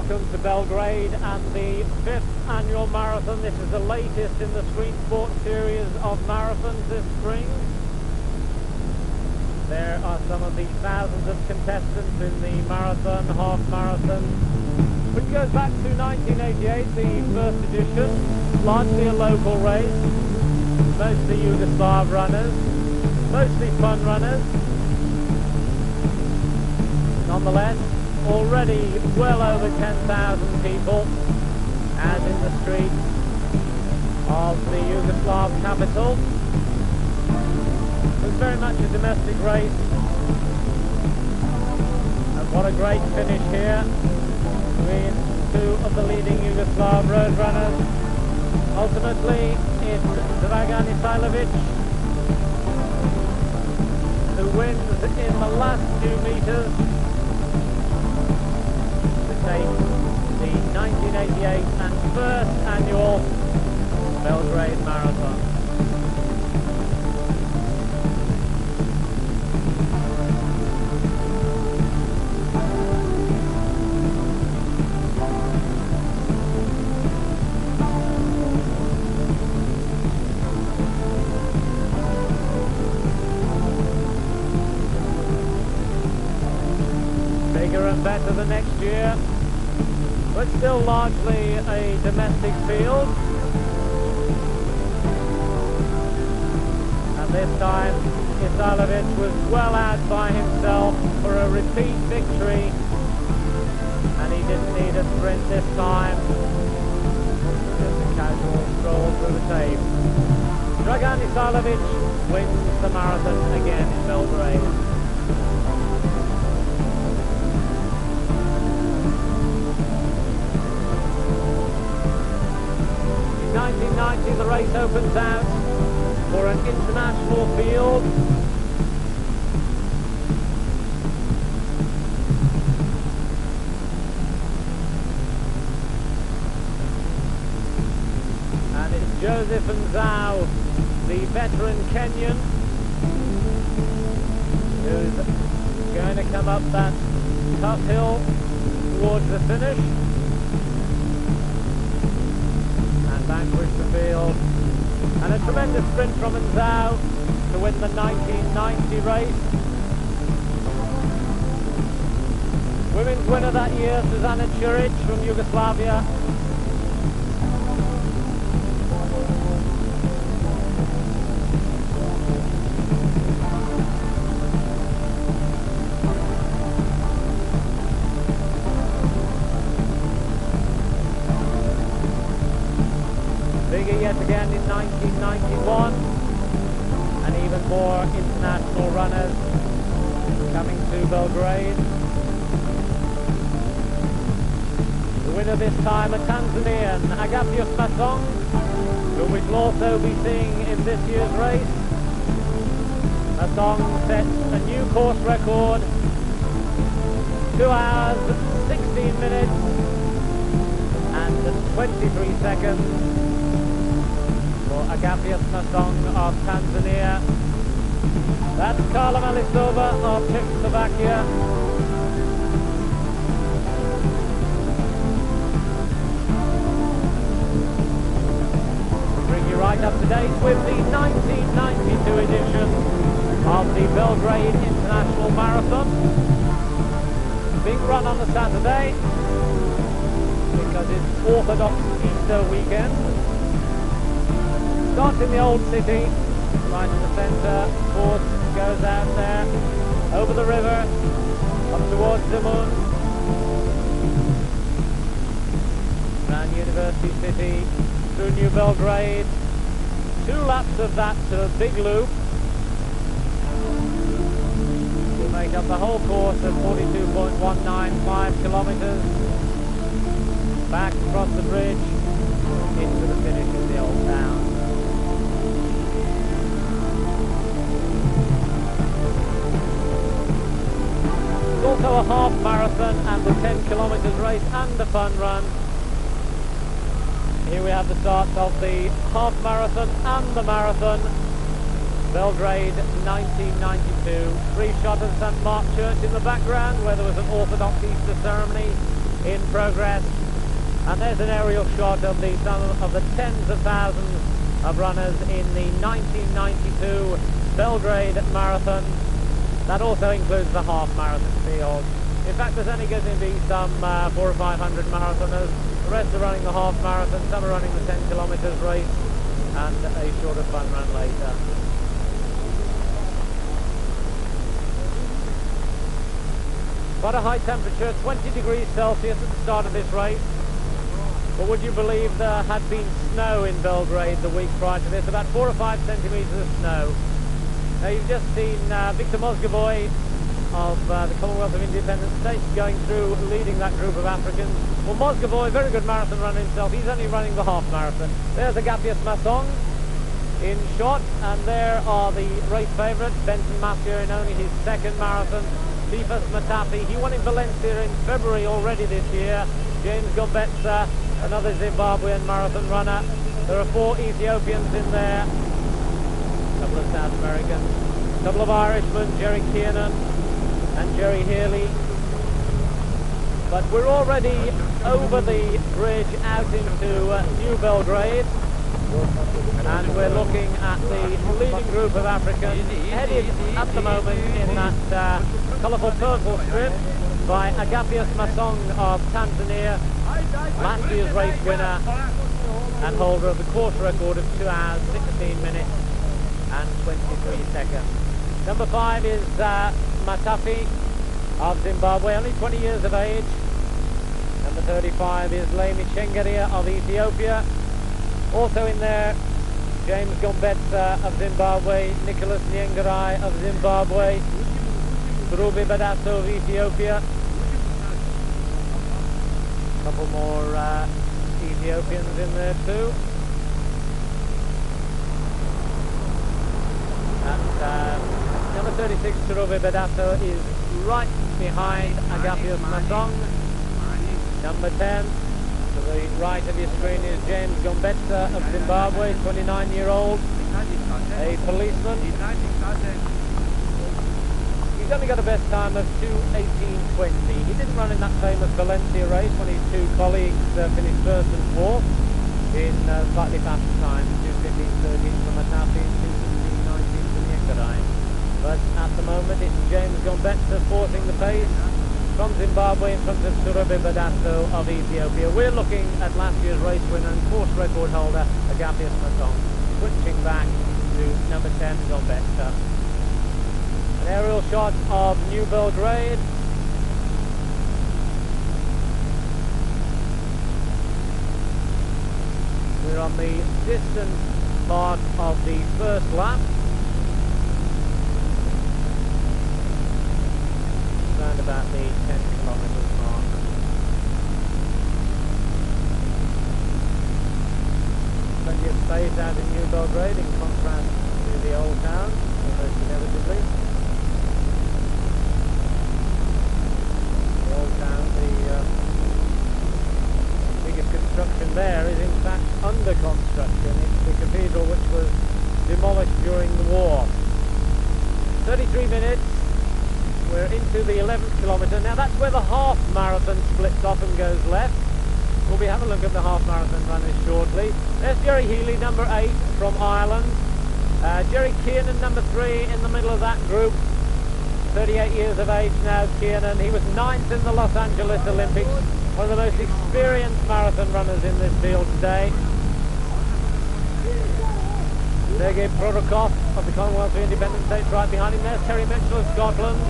welcome to Belgrade and the 5th annual marathon. This is the latest in the Screen Sports series of marathons this spring. There are some of the thousands of contestants in the marathon, half marathon, which goes back to 1988, the first edition, largely a local race, mostly Yugoslav runners, mostly fun runners. Nonetheless, already well over 10,000 people, as in the streets of the Yugoslav capital. It was very much a domestic race, and what a great finish here between two of the leading Yugoslav road runners. Ultimately, it's Dragan Isailovic who wins in the last 2 meters to take the 1988 and first annual Belgrade Marathon. Bigger and better than next year, but still largely a domestic field. And this time Isailovic was well out by himself for a repeat victory, and he didn't need a sprint this time, just a casual stroll through the tape. Dragan Isailovic wins the marathon again in Belgrade. In 1990 the race opens out for an international field. And it's Joseph Nzau, the veteran Kenyan, who's going to come up that tough hill towards the finish and vanquish the field. And a tremendous sprint from Nzau to win the 1990 race. Women's winner that year, Susanna Curic from Yugoslavia. Bigger yet again in 1991, and even more international runners coming to Belgrade. The winner this time, a Tanzanian, Agapios Masong, who we will also be seeing in this year's race. Masong sets a new course record, 2 hours, 16 minutes and 23 seconds. Agapios Masong of Tanzania. That's Carla Malisova of Czechoslovakia. We'll bring you right up to date with the 1992 edition of the Belgrade International Marathon. Big run on the Saturday because it's Orthodox Easter weekend. Starts in the old city, right in the centre. Course goes out there, over the river, up towards Zemun, around University City, through New Belgrade. 2 laps of that big loop will make up the whole course of 42.195 kilometres. Back across the bridge into the finish of the old town. It's also a half marathon and a 10 kilometres race and a fun run. Here we have the starts of the half marathon and the marathon. Belgrade 1992. Free shot of St. Mark Church in the background, where there was an Orthodox Easter ceremony in progress. And there's an aerial shot of some of the tens of thousands of runners in the 1992 Belgrade Marathon. That also includes the half marathon field. In fact, there's only going to be some 400 or 500 marathoners. The rest are running the half marathon, some are running the 10 kilometers race, and a shorter fun run later. Quite a high temperature, 20 degrees Celsius at the start of this race. But would you believe there had been snow in Belgrade the week prior to this, about 4 or 5 centimetres of snow. Now you've just seen Victor Mozgovoy of the Commonwealth of Independent States going through, leading that group of Africans. Well, Mozgovoy, very good marathon runner himself, he's only running the half marathon. There's Agapius Masson in shot, and there are the race favourites, Benson Masia in only his second marathon, Cephas Matapi, he won in Valencia in February already this year, James Gobetsa, another Zimbabwean marathon runner. There are 4 Ethiopians in there, a couple of South Americans, a couple of Irishmen, Jerry Kiernan and Jerry Healy. But we're already over the bridge out into New Belgrade, and we're looking at the leading group of Africans, headed at the moment in that colourful purple strip by Agapius Masson of Tanzania, last year's race winner and holder of the course record of 2 hours, 16 minutes and 23 seconds. Number 5 is Matapi of Zimbabwe, only 20 years of age. Number 35 is Lemi Chengeria of Ethiopia. Also in there, James Gombetsa of Zimbabwe, Nicholas Nyengarai of Zimbabwe, Ruby Badasso of Ethiopia. A couple more Ethiopians in there too. And number 36, Ruby Badasso, is right behind Agapius Masson. Number 10, to the right of your screen, is James Gombetsa of Zimbabwe, 29-year-old, a policeman. He's only got a best time of 2:18:20. He didn't run in that famous Valencia race when his 2 colleagues finished first and fourth in slightly faster times, 2:15:13 for Matapi and 2:16:19 for Nyengarai. But at the moment it's James Gombetsa forcing the pace from Zimbabwe in front of Surebe Badasso of Ethiopia. We're looking at last year's race winner and course record holder Agapius Masson, switching back to number 10 Gombetsa. An aerial shot of New Belgrade. We're on the distant part of the first lap. Around about the 10 kilometres mark. Plenty of space out in New Belgrade in contrast to the old town, almost inevitably. The old town, the biggest construction there is in fact under construction. It's the cathedral which was demolished during the war. 33 minutes. We're into the 11th kilometre. Now that's where the half marathon splits off and goes left. We'll be having a look at the half marathon runners shortly. There's Jerry Healy, number 8 from Ireland. Jerry Kiernan, number 3 in the middle of that group. 38 years of age now, Kiernan. He was 9th in the Los Angeles Olympics. One of the most experienced marathon runners in this field today. Sergei Protokov of the Commonwealth of Independent States right behind him. There's Terry Mitchell of Scotland.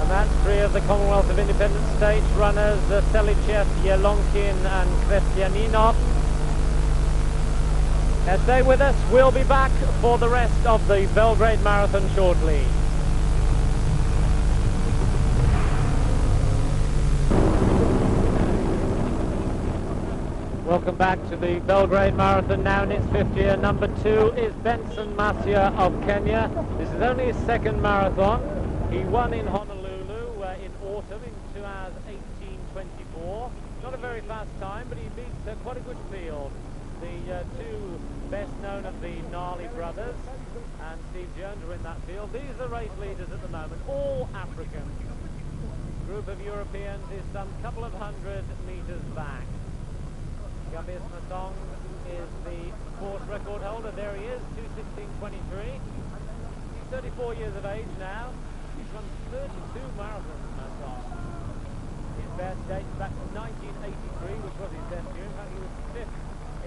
And that's 3 of the Commonwealth of Independent States runners, Selichev, Yelonkin and Krestyaninov. Now stay with us, we'll be back for the rest of the Belgrade Marathon shortly. Welcome back to the Belgrade Marathon, now in its 5th year. Number 2 is Benson Masia of Kenya. This is only his 2nd marathon. He won in Honolulu in autumn in 2 hours 18:24. Not a very fast time, but he beat quite a good field. the two best known of the Gnarly brothers, and Steve Jones are in that field. These are race leaders at the moment, all African. Group of Europeans is some couple of 100 metres back. Gabius Masong is the course record holder. There he is, 2:16:23. He's 34 years of age now. He's run 32 marathons, Masong. His best dates back to 1983, which was his best year. In fact, he was 5th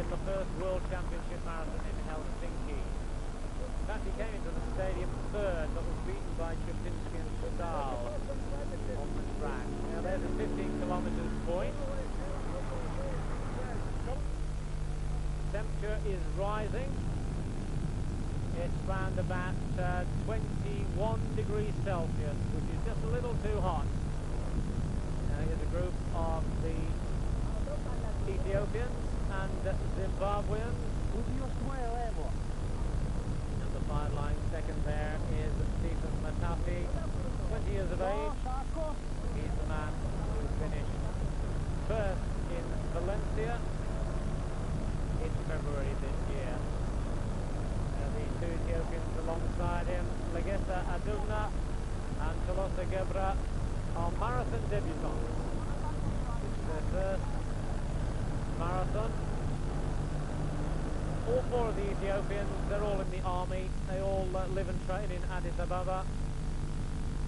in the first World Championship Marathon in Helsinki. In fact, he came into the stadium 3rd, but was beaten by Chapinski and Stahl on the track. Now there's a 15 kilometres point. Temperature is rising. It's round about 21 degrees Celsius, which is just a little too hot. Now here's a group of the Ethiopians and Zimbabweans. And the five line second there is Stephen Matafi, 20 years of age. He's the man who finished first in Valencia in February this year. The two Ethiopians alongside him, Legessa Adugna and Tolosa Gebra, are marathon debutants. This is their first marathon. All four of the Ethiopians, they're all in the army. They all live and train in Addis Ababa,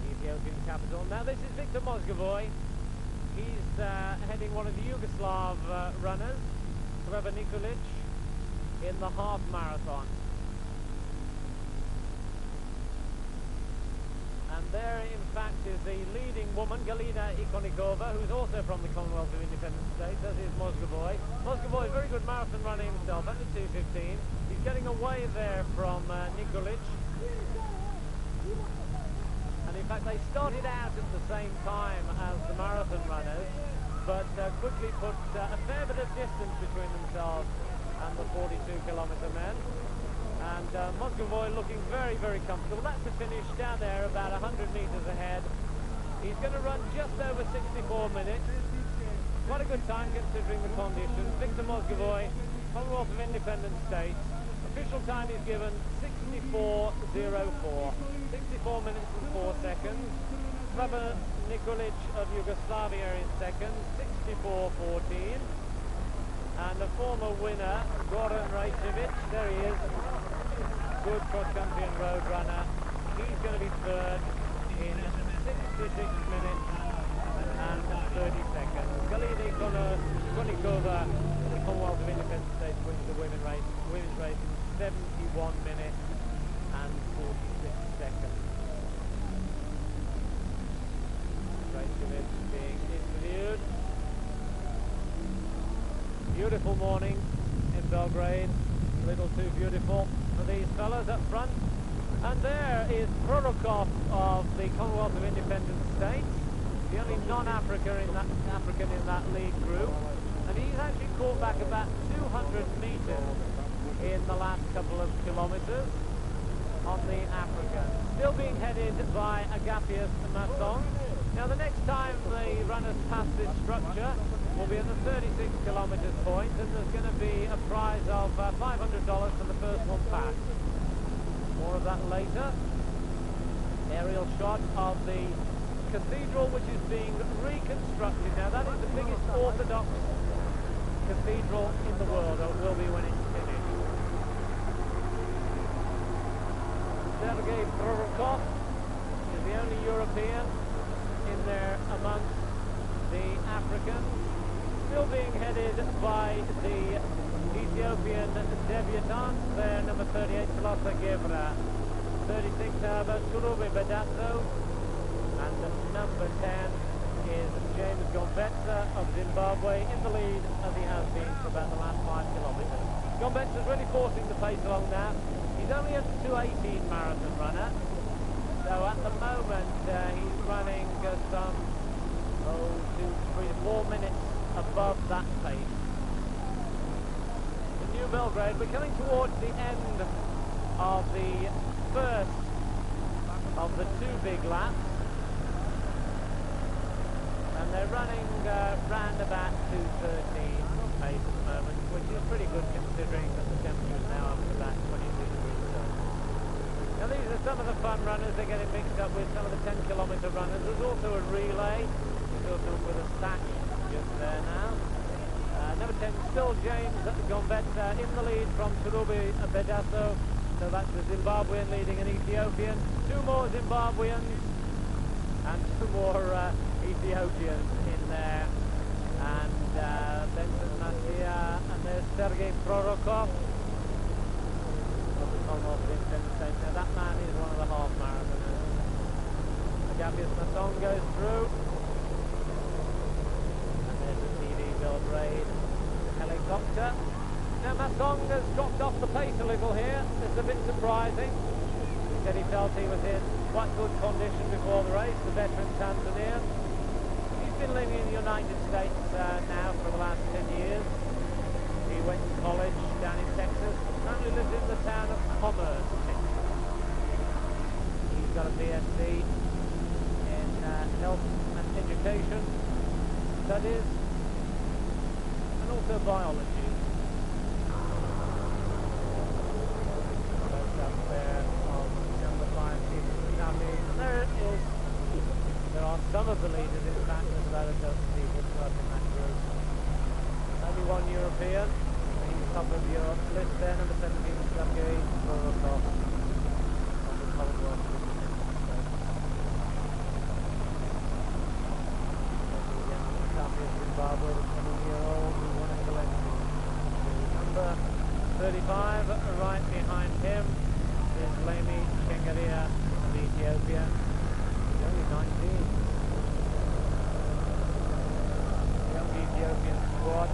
the Ethiopian capital. Now this is Victor Mozgovoy. He's heading one of the Yugoslav runners, Trevor Nikolic, in the half marathon. And there, in fact, is the leading woman, Galina Ikonikova, who's also from the Commonwealth of Independent States, as is Mozgovoy. Mozgovoy, very good marathon runner himself, under 2:15. He's getting away there from Nikolic. And in fact, they started out at the same time as the marathon runners, but quickly put a fair bit of distance between themselves and the 42-kilometre men. And Mozgovoy looking very, very comfortable. That's the finish down there, about 100 metres ahead. He's going to run just over 64 minutes. Quite a good time considering the conditions. Victor Mozgovoy, Commonwealth of Independent States. Official time is given 64:04. 64 minutes and 4 seconds. Trevor Nikolic of Yugoslavia is second, 64:14. And the former winner, Goran Rajcevic, there he is, good cross-country and road runner. He's going to be third in 66 minutes and 30 seconds. Galina Ikonikova, the Commonwealth of Independent States, wins the women's race in 71 minutes and 46 seconds. Rajcevic being interviewed. Beautiful morning in Belgrade, a little too beautiful for these fellas up front. And there is Prorokov of the Commonwealth of Independent States, the only non-African in that lead group. And he's actually caught back about 200 metres in the last couple of kilometres on the African. Still being headed by Agapius Masong. Now the next time the runners pass this structure will be at the 36 kilometres point, and there's going to be a prize of $500 for the first one passed. More of that later. Aerial shot of the cathedral, which is being reconstructed. Now that is the biggest Orthodox cathedral in the world, or it will be when it's finished. Sergei Prorokov is the only European in there amongst the Africans. Still being headed by the Ethiopian debutants there, number 38, Tolosa Gebra, 36, Herbert Kurube Badasso, and number 10 is James Gombetsa of Zimbabwe, in the lead as he has been for about the last 5 kilometres. Gombetsa's really forcing the pace along now. He's only a 2:18 marathon runner, so at the moment he's running some 2, 3, 4 minutes above that pace. In New Belgrade, we're coming towards the end of the first of the 2 big laps, and they're running round about 2:13 pace at the moment, which is pretty good considering considering that the temperature is now up to about 22 degrees Celsius. Now these are some of the fun runners. They're getting mixed up with some of the 10-kilometre runners. There's also a relay. There's also with a satch just there now. Number 10, still James Gambetta in the lead from Turubi Bedaso. So that's the Zimbabwean leading an Ethiopian. Two more Zimbabweans and two more Ethiopians in there. And Benson Masia and there's Sergei Prorokov. Now that man is one of the half marathoners. Agapius Masson goes through. And there's the TV Belgrade helicopter. Now Masson has dropped off the pace a little here. It's a bit surprising. He said he felt he was in quite good condition before the race, the veteran Tanzanian. He's been living in the United States now for the last 10 years. He went to college down in Texas. Currently lives in the town of Commerce, Texas. He's got a BSc in health and education studies and also biology. Up there on number 5, there are some of the leaders, in fact, there's about a dozen people up in that group. Only one European. He's top of your list there, number 17, Sergei Prorokov of the Commonwealth of the Zimbabwe, the 20-year-old who won in Valencia. Number 35, right behind him, is Lemi Chengaria of Ethiopia. He's only 19. Young Ethiopian squad.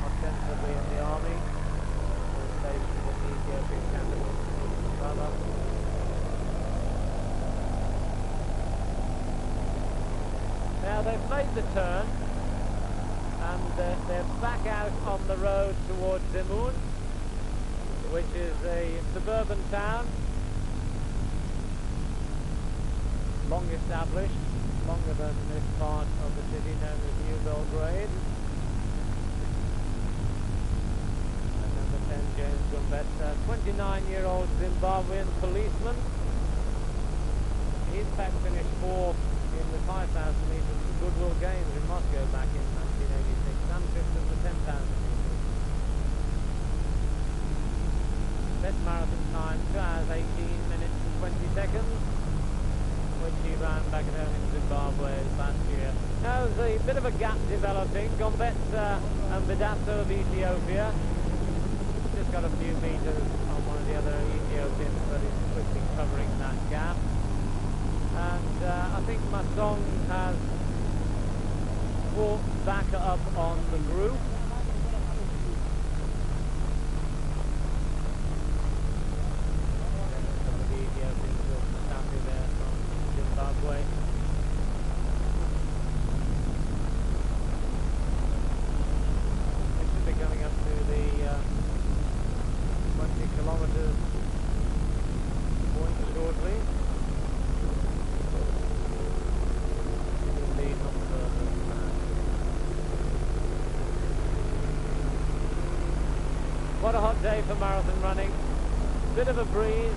Ostensibly in the army. Stationed in the Ethiopian capital, Asmara. Now they've made the turn. And they're back out on the road towards Zemun, which is a suburban town, long established, longer than this part of the city known as New Belgrade. And number 10, James Gambetta, 29-year-old Zimbabwean policeman. He in fact finished 4th in the 5,000 metres Goodwill Games in Moscow back in 1986, and 5th in the 10,000 metres. Best marathon time, 2 hours 18 minutes and 20 seconds, which he ran back at home in Zimbabwe last year. Now there's a bit of a gap developing. Gambetta and Bedaso of Ethiopia. Just got a few metres on one of the other Ethiopians, but he's quickly covering that gap. And I think Masson has walked back up on the group. Some of the Ethiopians will be happy there from Zimbabwe. We should be coming up to the 20 kilometres point shortly. What a hot day for marathon running. Bit of a breeze,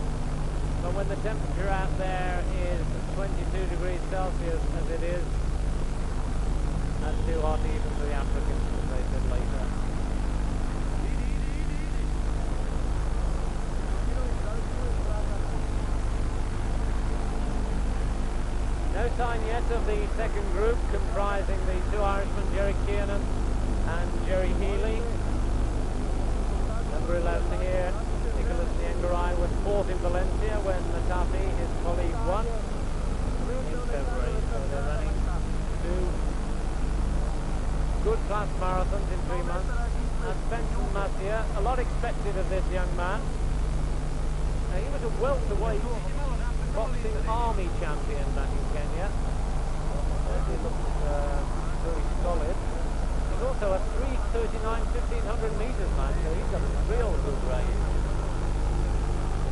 but when the temperature out there is 22 degrees Celsius as it is, that's too hot even for the Africans, as they said later. No sign yet of the second group, comprising the two Irishmen, Jerry Kiernan and Jerry Healy. Number 11 here, Nicholas Nyengarai, was 4th in Valencia when Matafi, his colleague, won in February. So they're running 2 good class marathons in 3 months. And Benson Masia, a lot expected of this young man. Now, he was a welterweight boxing army champion back in Kenya. He looks very solid. He's also a 3:39 1500 metres man, so he's got a real good race.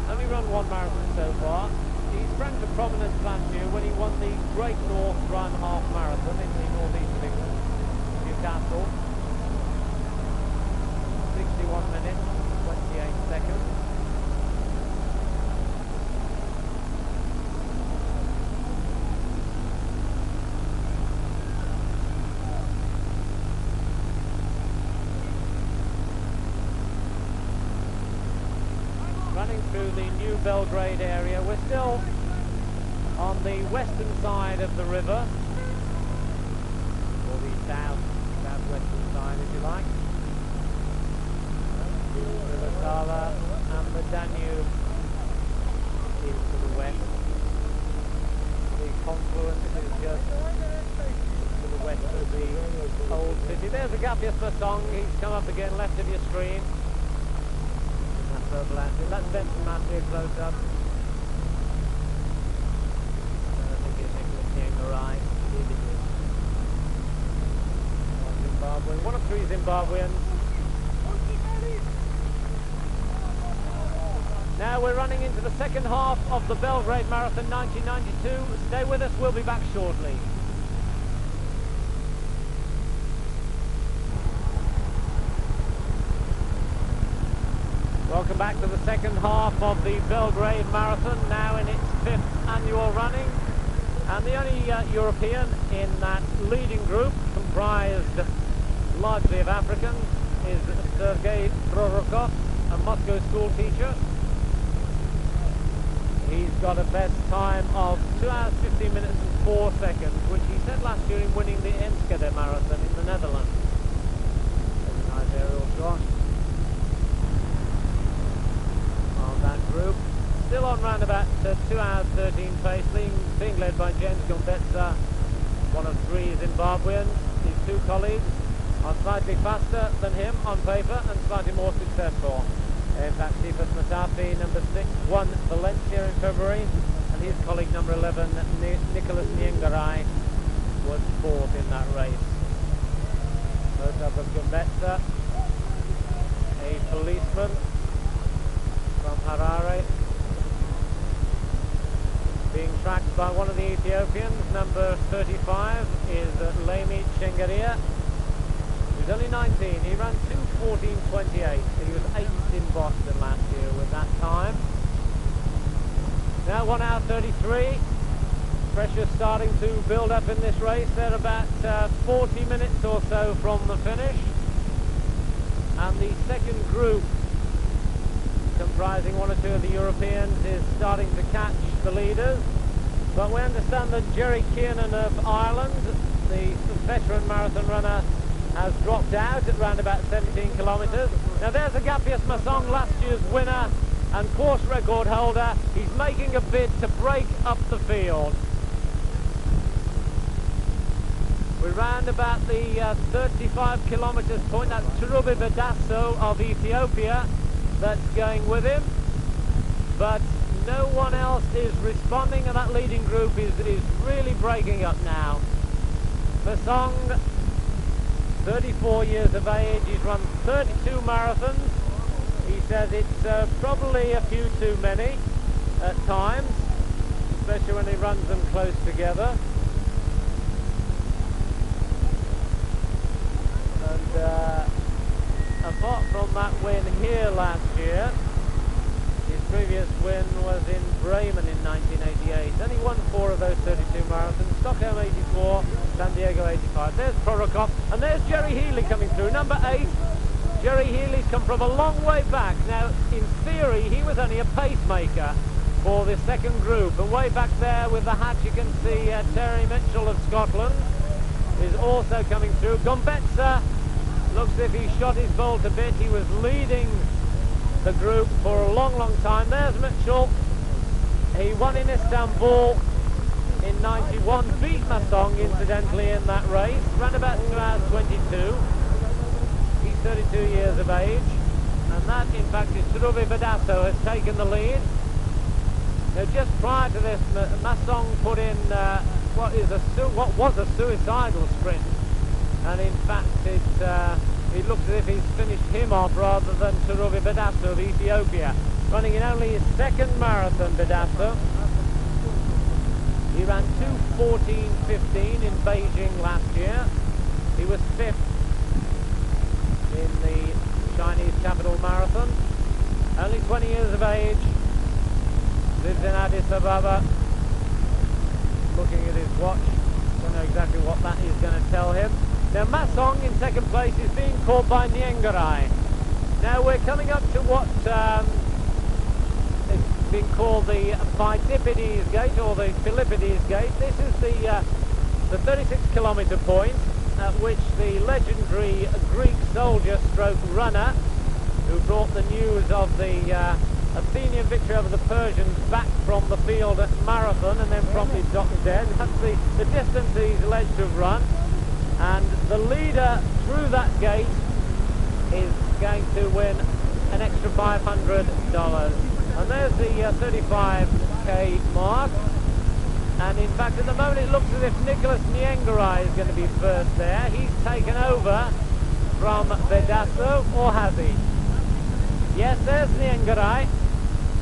Only run 1 marathon so far. He sprang to prominence last year when he won the Great North Run half marathon in the northeast of England, Newcastle. 21 minutes, 28 seconds. Running through the New Belgrade area. We're still on the western side of the river, or the southwestern side, if you like. River Sava and the Danube is to the west. The confluence is just to the west of the old city. There's Agapius Masson. He's come up again, left of your screen. That's Benson Matthew close up. I think it's Nicholas Nyengarai. Zimbabwe. One of three Zimbabweans. Now we're running into the second half of the Belgrade Marathon 1992. Stay with us, we'll be back shortly. Welcome back to the second half of the Belgrade Marathon, now in its 5th annual running. And the only European in that leading group, comprised largely of Africans, is Sergei Prorokov, a Moscow school teacher. He's got a best time of 2 hours, 15 minutes and 4 seconds, which he set last year in winning the Enschede Marathon in the Netherlands. There's a nice aerial shot of that group. Still on round about 2 hours 13 pace, being led by James Gombetsa, one of three Zimbabweans. His two colleagues are slightly faster than him on paper and slightly more successful. In fact, Cephas Matafi, number 6, won Valencia in February, and his colleague number 11, Nicholas Nyengarai, was 4th in that race. Close up of Gombetsa, a policeman from Harare, being tracked by one of the Ethiopians. Number 35 is Lemi Chengeria, who's only 19. He ran 2:14.28. He was 8th in Boston last year with that time. Now 1 hour 33. Pressure starting to build up in this race. They're about 40 minutes or so from the finish. And the second group, comprising one or two of the Europeans, is starting to catch the leaders. But we understand that Jerry Kiernan of Ireland, the veteran marathon runner, has dropped out at around about 17 kilometres. Now there's Agapius Masson, last year's winner and course record holder. He's making a bid to break up the field. We're round about the 35 kilometres point. That's Cherube Bedasso of Ethiopia that's going with him. But no one else is responding, and that leading group is really breaking up now. Masson, 34 years of age, he's run 32 marathons. He says it's probably a few too many at times, especially when he runs them close together. And apart from that win here last year, his previous win was in Bremen in 1988. Then he won 4 of those 32 marathons. Stockholm 84, San Diego 85. There's Prorokov, and there's Jerry Healy coming through, number 8. Jerry Healy's come from a long way back. Now, in theory, he was only a pacemaker for the second group. And way back there with the hatch, you can see Terry Mitchell of Scotland is also coming through. Gombetsa looks as if he shot his bolt a bit. He was leading the group for a long, long time. There's Mitchell. He won in Istanbul in 91, beat Masson incidentally in that race, ran about 2 hours 22. He's 32 years of age, and that in fact is Cherube Bedasso has taken the lead. Now just prior to this, Masson put in what was a suicidal sprint, and in fact it looks as if he's finished him off rather than Cherube Bedasso of Ethiopia, running in only his second marathon. Bedasso, he ran 2:14.15 in Beijing last year. He was 5th in the Chinese capital marathon. Only 20 years of age, lives in Addis Ababa. Looking at his watch, don't know exactly what that is going to tell him. Now Masong in second place is being caught by Niengarai. Now we're coming up to what is being called the Pheidippides Gate, or the Philippides Gate. This is the 36-kilometre point at which the legendary Greek soldier stroke runner who brought the news of the Athenian victory over the Persians back from the field at Marathon and then promptly dropped dead. That's the distance he's alleged to have run. And the leader through that gate is going to win an extra $500. And there's the 35k mark. And in fact, at the moment it looks as if Nicholas Niengarai is going to be first there. He's taken over from Vedasso, or has he? Yes, there's Niengarai,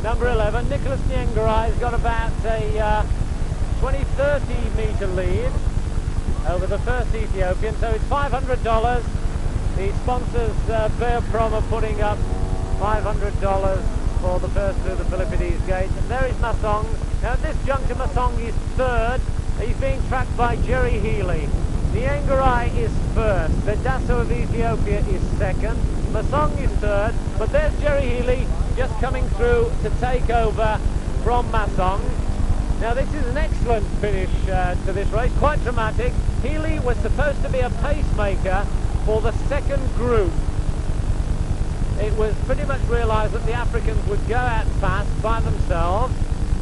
number 11. Nicholas Niengarai's got about a 20-30 metre lead over the first Ethiopian, so it's $500. The sponsors, Bear Prom, are putting up $500 for the first through the Philippides Gate. And there is Masong. Now at this juncture, Masong is third. He's being tracked by Jerry Healy. Niengarai is first. Vedasso of Ethiopia is second. Masong is third. But there's Jerry Healy just coming through to take over from Masong. Now this is an excellent finish to this race, quite dramatic. Healy was supposed to be a pacemaker for the second group. It was pretty much realised that the Africans would go out fast by themselves,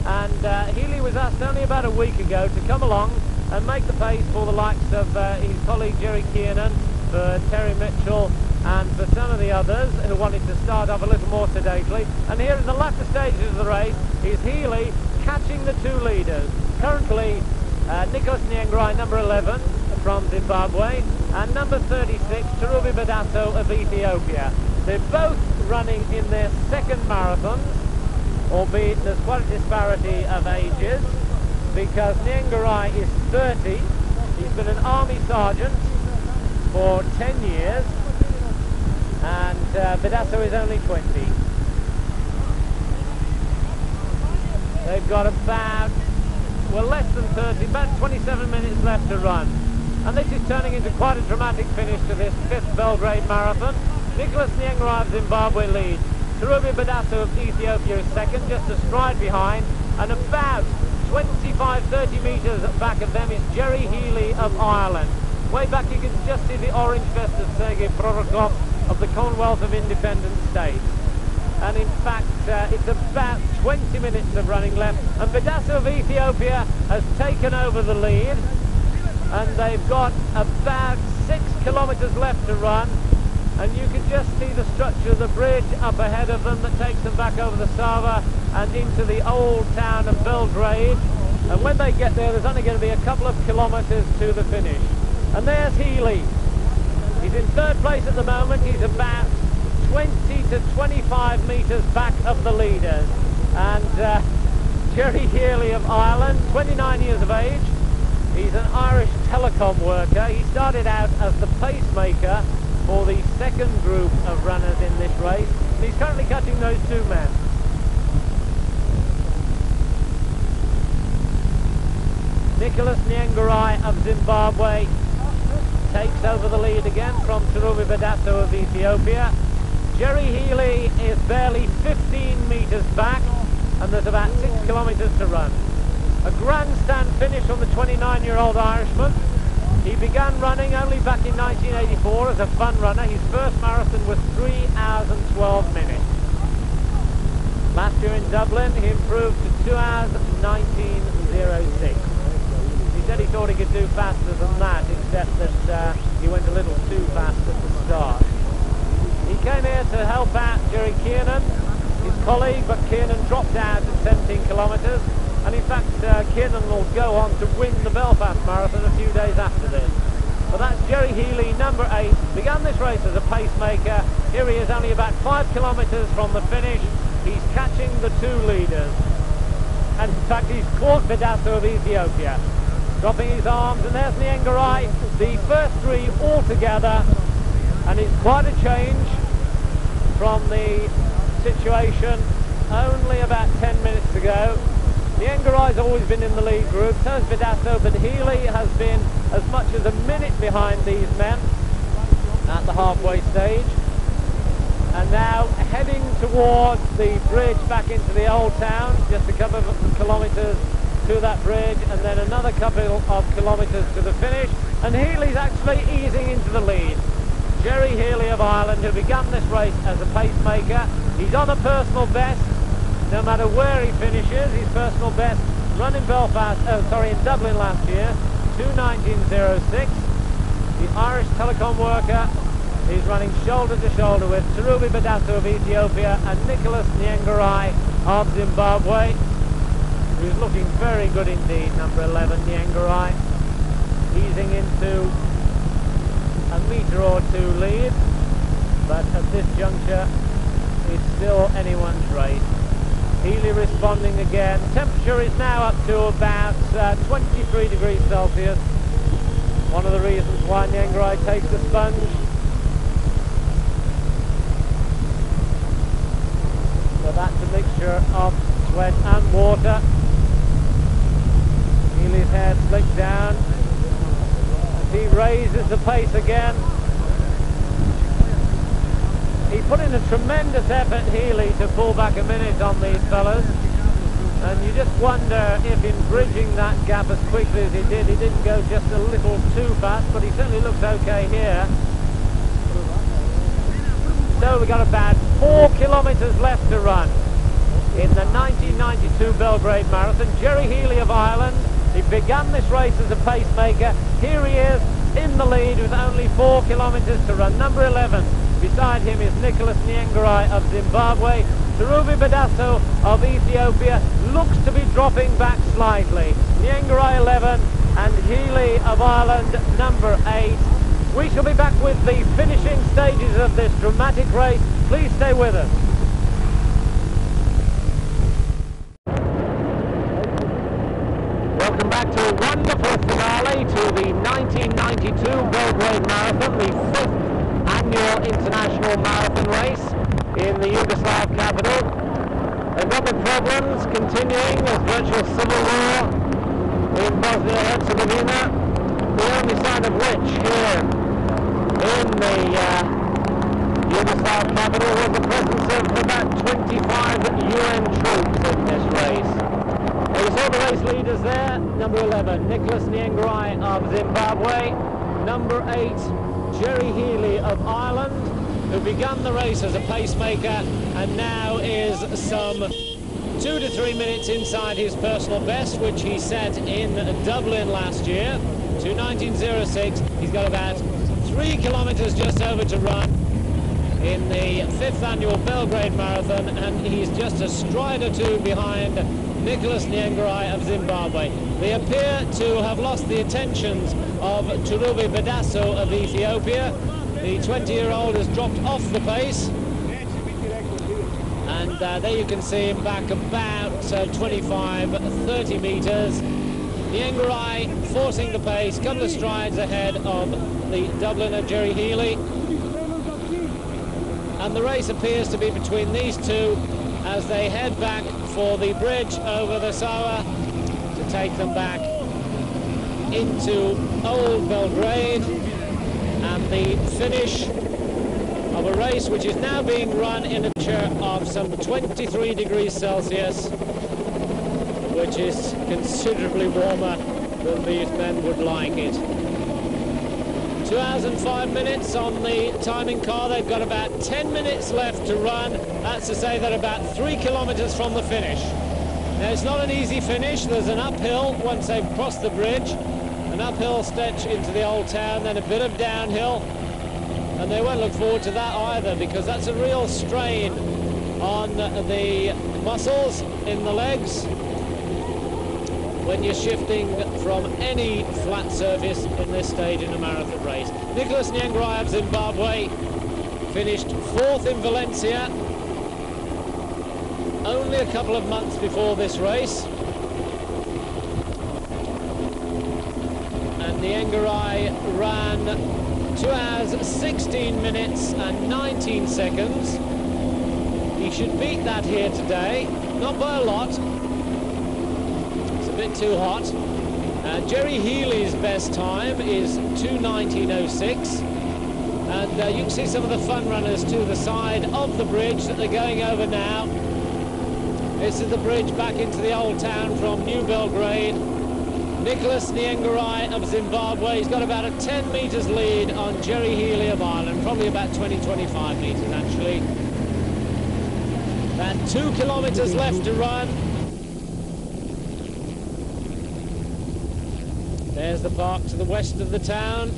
and Healy was asked only about a week ago to come along and make the pace for the likes of his colleague Jerry Kiernan, for Terry Mitchell, and for some of the others who wanted to start off a little more sedately. And here in the latter stages of the race is Healy catching the two leaders. Currently Nicholas Niengarai, number 11 from Zimbabwe, and number 36 Cherubi Vedasso of Ethiopia. They're both running in their second marathons, albeit there's quite a disparity of ages, because Niengarai is 30, he's been an army sergeant for 10 years, and Vedasso is only 20. They've got about, well, less than 30, about 27 minutes left to run. And this is turning into quite a dramatic finish to this 5th Belgrade Marathon. Nicholas Niengarai of Zimbabwe leads. Cherubi Vedasso of Ethiopia is second, just a stride behind. And about 25-30 metres back of them is Jerry Healy of Ireland. Way back you can just see the orange vest of Sergei Prorokov of the Commonwealth of Independent States. And in fact it's about 20 minutes of running left, and Vedasso of Ethiopia has taken over the lead, and they've got about 6 kilometres left to run, and you can just see the structure of the bridge up ahead of them that takes them back over the Sava and into the old town of Belgrade. And when they get there, there's only going to be a couple of kilometres to the finish. And there's Healy. He's in third place at the moment. He's about 20 to 25 metres back of the leaders. And Jerry Healy of Ireland, 29 years of age. He's an Irish telecom worker. He started out as the pacemaker for the second group of runners in this race. He's currently catching those two men. Nicholas Niengarai of Zimbabwe takes over the lead again from Cherubi Vedasso of Ethiopia. Jerry Healy is barely 15 metres back, and there's about 6 kilometres to run. A grandstand finish on the 29-year-old Irishman. He began running only back in 1984 as a fun runner. His first marathon was 3 hours and 12 minutes. Last year in Dublin he improved to 2 hours 19:06. He said he thought he could do faster than that, except that he went a little too fast at the start. He came here to help out Jerry Kiernan, his colleague, but Kiernan dropped out at 17 kilometres, and in fact Kiernan will go on to win the Belfast Marathon a few days after this. But that's Jerry Healy, number 8, began this race as a pacemaker. Here he is, only about 5 kilometres from the finish. He's catching the two leaders, and in fact he's caught Vedasso of Ethiopia, dropping his arms, and there's Niengarai, the first three all together, and it's quite a change. from the situation only about 10 minutes ago. Niengarai's always been in the lead group, so has Bidasso, but Healy has been as much as a minute behind these men at the halfway stage. And now heading towards the bridge back into the old town, just a couple of kilometres to that bridge, and then another couple of kilometres to the finish. And Healy's actually easing into the lead. Jerry Healy of Ireland, who began this race as a pacemaker. He's on a personal best. No matter where he finishes, his personal best run in in Dublin last year, 2:19.06. The Irish telecom worker is running shoulder to shoulder with Tarubi Bidasso of Ethiopia and Nicholas Niengarai of Zimbabwe, who's looking very good indeed, number 11 Niengarai, easing into a metre or two lead, but at this juncture it's still anyone's race. Healy responding again. Temperature is now up to about 23 degrees Celsius. One of the reasons why Niengarai takes the sponge. So that's a mixture of sweat and water. Healy's hair slicked down as he raises the pace again. He put in a tremendous effort, Healy, to pull back a minute on these fellas, and you just wonder if in bridging that gap as quickly as he didn't go just a little too fast, but he certainly looks okay here. So we've got about 4 kilometres left to run in the 1992 Belgrade Marathon. Jerry Healy of Ireland, he began this race as a pacemaker. Here he is in the lead with only 4 kilometres to run. Number 11. Beside him is Nicholas Niengarai of Zimbabwe. Tarubi Bidasso of Ethiopia looks to be dropping back slightly. Niengarai 11 and Healy of Ireland number 8. We shall be back with the finishing stages of this dramatic race. Please stay with us. Welcome back to a wonderful finale to the 1992 Belgrade Marathon, the 5th annual international marathon race in the Yugoslav capital. They've got the problems continuing as virtual civil war in Bosnia-Herzegovina, the only sign of which here in the Yugoslav capital was the presence of about 25 UN troops in this race. We saw the race leaders there. Number 11, Nicholas Niengarai of Zimbabwe. Number 8, Jerry Healy of Ireland, who began the race as a pacemaker and now is some 2 to 3 minutes inside his personal best, which he set in Dublin last year, 2:19.06. He's got about 3 kilometres just over to run in the 5th annual Belgrade Marathon, and he's just a stride or two behind Nicholas Niengarai of Zimbabwe. They appear to have lost the attentions of Tarubi Bidasso of Ethiopia. The 20-year-old has dropped off the pace, and there you can see him back about 25-30 metres. Niengarai forcing the pace, couple of strides ahead of the Dubliner Jerry Healy, and the race appears to be between these two as they head back for the bridge over the Sava to take them back into Old Belgrade, and the finish of a race which is now being run in a temperature of some 23 degrees Celsius, which is considerably warmer than these men would like it. 2 hours and 5 minutes on the timing car. They've got about 10 minutes left to run. That's to say they're about 3 kilometres from the finish. Now, it's not an easy finish. There's an uphill once they've crossed the bridge, an uphill stretch into the old town, then a bit of downhill, and they won't look forward to that either, because that's a real strain on the muscles in the legs when you're shifting from any flat surface in this stage in a marathon race. Nicholas Niengarai of Zimbabwe finished 4th in Valencia only a couple of months before this race. And Niengarai ran 2 hours 16 minutes and 19 seconds. He should beat that here today, not by a lot. It's a bit too hot. Jerry Healy's best time is 2:19.06. And you can see some of the fun runners to the side of the bridge that they're going over now. This is the bridge back into the old town from New Belgrade. Nicholas Nyengarai of Zimbabwe, he's got about a 10 metres lead on Jerry Healy of Ireland, probably about 20-25 metres actually. About 2 kilometres left to run. There's the park to the west of the town.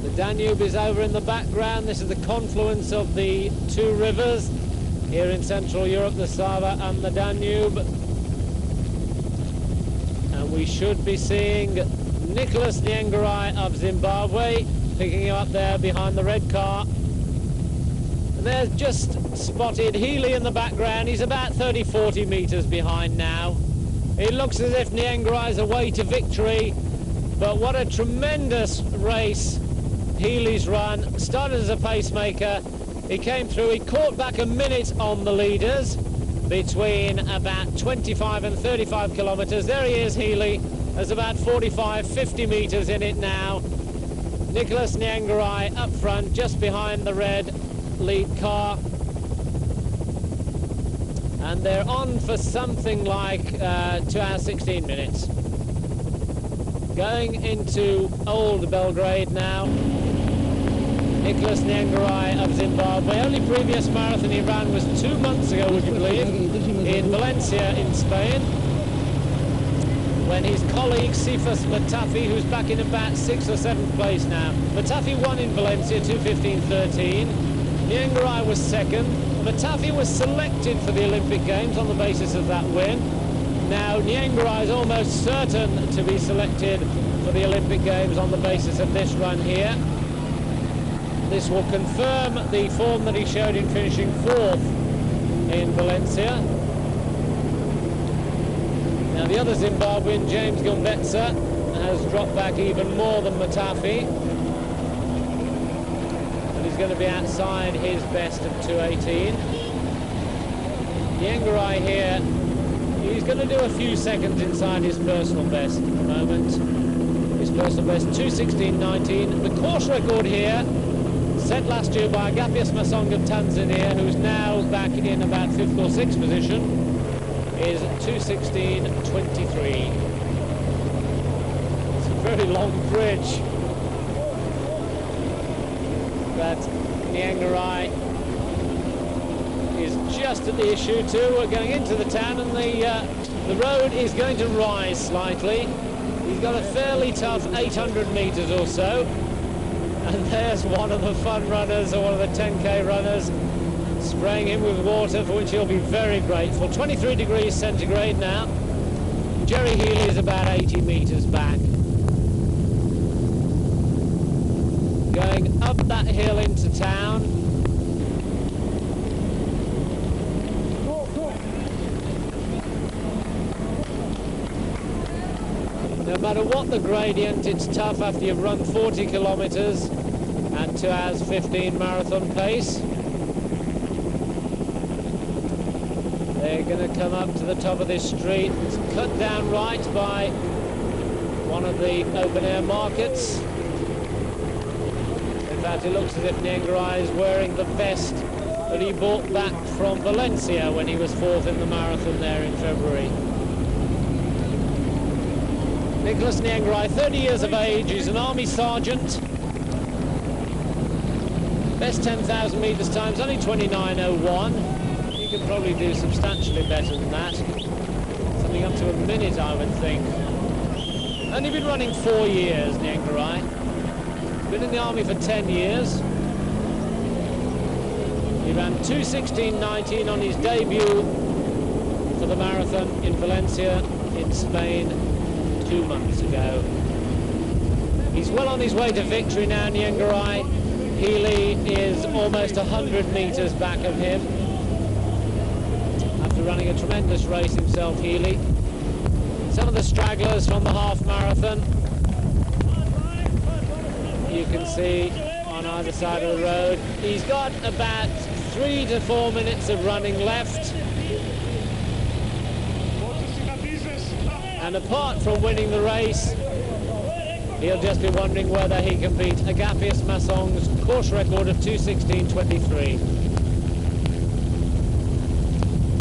The Danube is over in the background. This is the confluence of the two rivers here in Central Europe, the Sava and the Danube. And we should be seeing Nicholas Nyengarai of Zimbabwe picking him up there behind the red car. And there's just spotted Healy in the background. He's about 30-40 metres behind now. It looks as if Nyengarai's away to victory, but what a tremendous race Healy's run. Started as a pacemaker, he came through, he caught back a minute on the leaders between about 25 and 35 kilometres. There he is, Healy. There's about 45-50 metres in it now. Nicholas Nyengarai up front, just behind the red lead car. And they're on for something like 2 hours 16 minutes. Going into Old Belgrade now. Nicholas Nyengarai of Zimbabwe. Only previous marathon he ran was 2 months ago, would you believe, in Valencia in Spain, when his colleague Cephas Matafi, who's back in about 6th or 7th place now. Matafi won in Valencia, 2:15.13. Nyengarai was second. Matafi was selected for the Olympic Games on the basis of that win. Now Nyengarai is almost certain to be selected for the Olympic Games on the basis of this run here. This will confirm the form that he showed in finishing 4th in Valencia. Now the other Zimbabwean, James Gumbetsa, has dropped back even more than Matafi. And he's going to be outside his best of 2:18. Nyengarai here, he's going to do a few seconds inside his personal best at the moment. His personal best, 2:16.19. The course record here, set last year by Agapius Masong of Tanzania, who's now back in about 5th or 6th position, is 2:16.23. It's a very long bridge. But Nyengarai is just at the issue too. We're going into the town and the road is going to rise slightly. He's got a fairly tough 800 metres or so. And there's one of the fun runners, or one of the 10k runners, spraying him with water, for which he'll be very grateful. 23 degrees centigrade now. Jerry Healy is about 80 metres back. Going up that hill into town. No matter what the gradient, it's tough after you've run 40 kilometres at 2 hours 15 marathon pace. They're going to come up to the top of this street. It's cut down right by one of the open-air markets. In fact, it looks as if Nyengarai is wearing the vest that he brought back from Valencia when he was 4th in the marathon there in February. Nicholas Nyengarai, 30 years of age, he's an army sergeant. Best 10,000 metres times, only 29.01. You could probably do substantially better than that. Something up to a minute, I would think. Only been running 4 years, Nyengarai. Been in the army for 10 years. He ran 2:16.19 on his debut for the marathon in Valencia in Spain 2 months ago. He's well on his way to victory now, Nyengarai. Healy is almost 100 metres back of him. After running a tremendous race himself, Healy. Some of the stragglers from the half marathon, you can see on either side of the road. He's got about 3 to 4 minutes of running left. And apart from winning the race, he'll just be wondering whether he can beat Agapius Massong's course record of 2:16.23.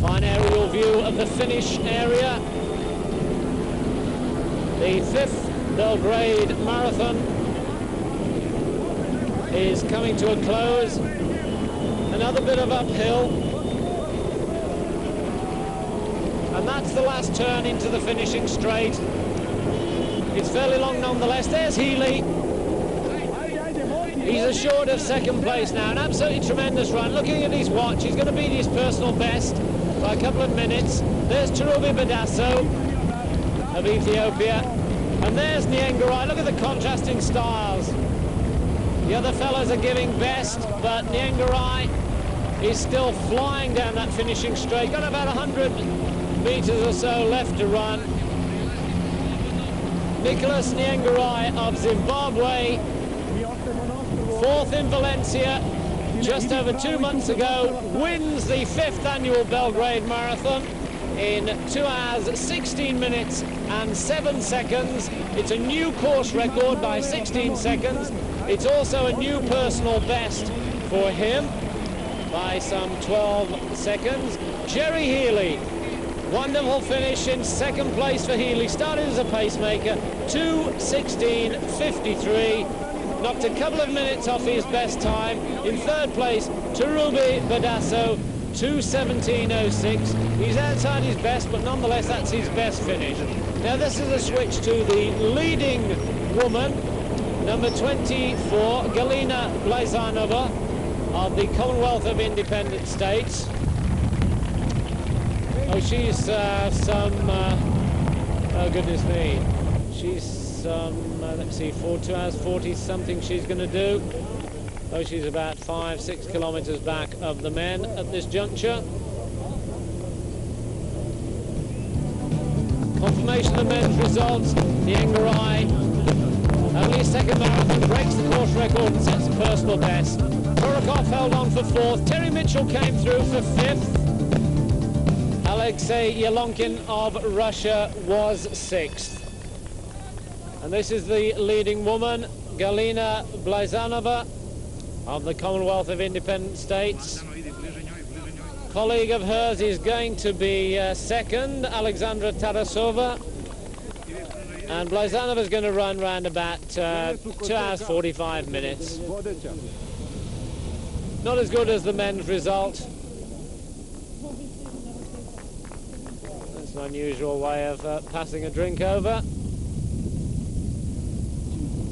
Fine aerial view of the finish area. The 5th Belgrade Marathon is coming to a close. Another bit of uphill. And that's the last turn into the finishing straight. It's fairly long nonetheless. There's Healy. He's assured of second place now. An absolutely tremendous run. Looking at his watch, he's going to beat his personal best by a couple of minutes. There's Cherubi Badasso of Ethiopia. And there's Nyengarai. Look at the contrasting styles. The other fellows are giving best, but Nyengarai is still flying down that finishing straight. Got about 100 meters or so left to run. Nicholas Nyengarai of Zimbabwe, 4th in Valencia, just over 2 months ago, wins the 5th annual Belgrade Marathon in 2 hours, 16 minutes and 7 seconds. It's a new course record by 16 seconds. It's also a new personal best for him by some 12 seconds. Jerry Healy, wonderful finish in second place for Healy. Started as a pacemaker, 2:16.53. Knocked a couple of minutes off his best time. In third place, Cherubi Badasso, 2:17.06. He's outside his best, but nonetheless, that's his best finish. Now, this is a switch to the leading woman, number 24, Galina Blazanova of the Commonwealth of Independent States. Oh, she's oh goodness me, she's let's see, 2 hours 40 something she's going to do. Oh, she's about 5-6 kilometers back of the men at this juncture. Confirmation of the men's results. Nyengarai, only his second marathon, breaks the course record and sets a personal best. Torokov held on for 4th. Terry Mitchell came through for 5th. Alexei Yelonkin of Russia was 6th. And this is the leading woman, Galina Blazanova of the Commonwealth of Independent States. Colleague of hers is going to be second, Alexandra Tarasova. And Blazanova is going to run round about 2 hours 45 minutes. Not as good as the men's result. That's an unusual way of passing a drink over.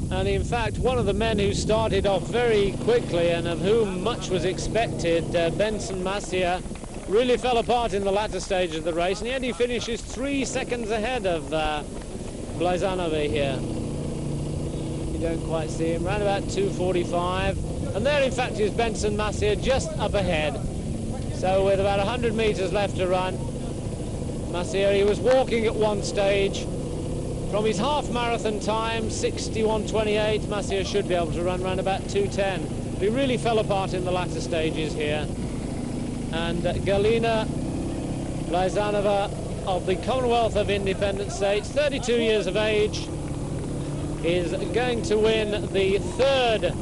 And in fact, one of the men who started off very quickly and of whom much was expected, Benson Masia, really fell apart in the latter stage of the race, and yet he finishes 3 seconds ahead of Blazanova here. You don't quite see him, around about 2:45. And there, in fact, is Benson Masia just up ahead. So with about 100 meters left to run, Masia, he was walking at one stage. From his half marathon time, 61:28, Masia should be able to run around about 2:10. But he really fell apart in the latter stages here. And Galina Blazanova of the Commonwealth of Independent States, 32 years of age, is going to win the 3rd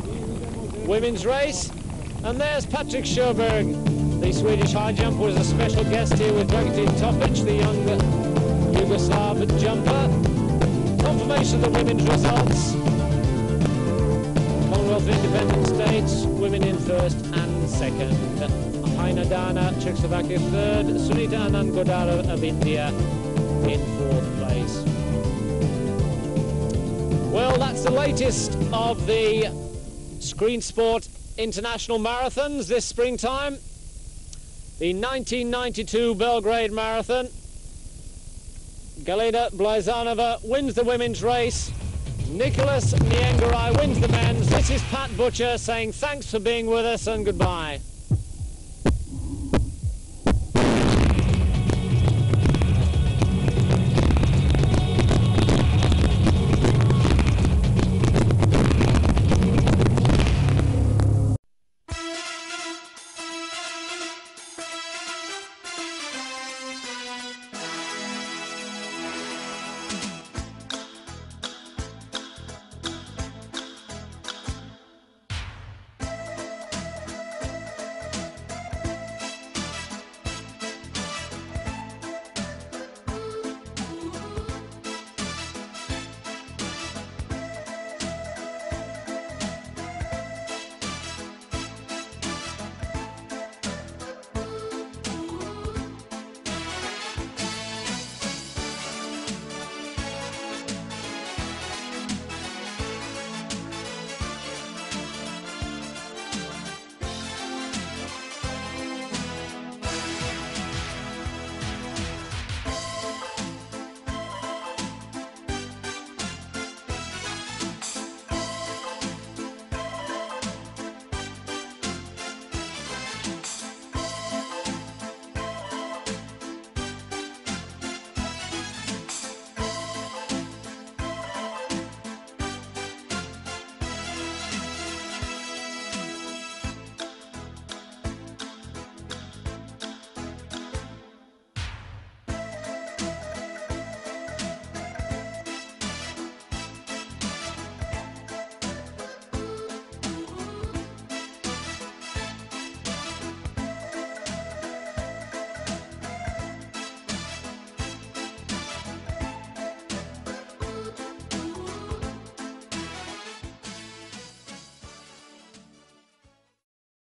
women's race. And there's Patrick Sjöberg, the Swedish high jumper, was a special guest here with Dragutin Topic, the young Yugoslav jumper. Confirmation of the women's results. Commonwealth of Independent States, women in 1st and 2nd. Haina Dana, Czechoslovakia 3rd. Sunita Anand Godara of India in 4th place. Well, that's the latest of the Screen Sport International Marathons this springtime. The 1992 Belgrade Marathon. Galina Blazanova wins the women's race. Nicholas Nyengarai wins the men's. This is Pat Butcher saying thanks for being with us and goodbye.